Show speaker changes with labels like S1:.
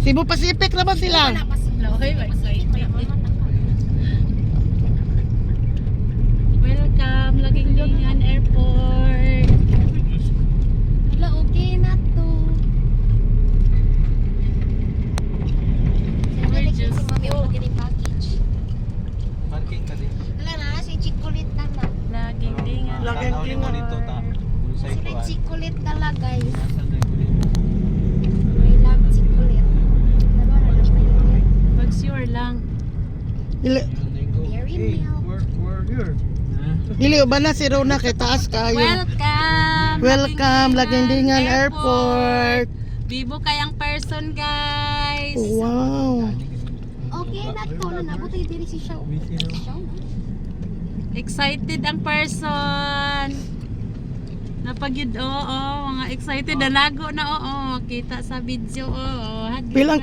S1: Cebu Pacific na ba sila?
S2: Okay, excited. Welcome, Laginglingan Airport.
S3: Wala, okay na to.
S2: We're just
S4: Parking ka din.
S3: Wala na, si Chicolit na na.
S2: Laginglingan.
S4: Tanawin mo dito ta. Bulsay ko.
S3: Sila Chicolit na guys.
S4: Nasaan na yung
S3: I love Chicolit. Diba,
S2: Pag sure lang.
S1: Dili,
S3: Dairy
S4: Hey,
S3: milk.
S4: we're here.
S1: dili ba na si Rona kay taas kayo?
S2: Welcome!
S1: Welcome, Laginglingan Airport.
S2: Bibo kayang person, guys.
S1: Wow.
S3: Okay na to. Nabutay din si Shaw.
S2: Excited ang person. Napagyud, oo, mga excited. Nalago na, oo. Kita sa video, oo.
S1: Pilang